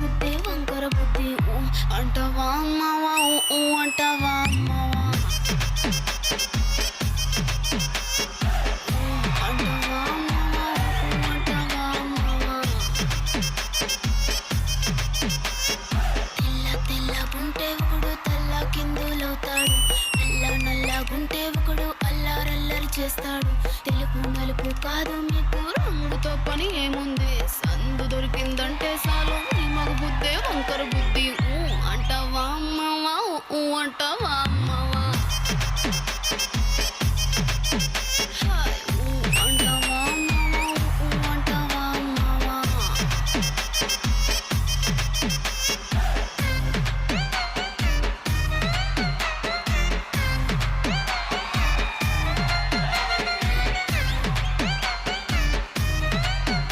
బుద్ధి వంకర బుద్ధి అంటావా అమ్మావా అంటావా అమ్మావా అంటావా అమ్మావా అంటావా అమ్మావా తెల్ల తెల్లగుంటే ఒకడు తల్ల కిందులవుతాడు నల్ల నల్లగుంటే ఒకడు అల్లారల్లరి చేస్తాడు తెలుపు నలుపు కాదు మీకు రంగుతో పని ఏముంది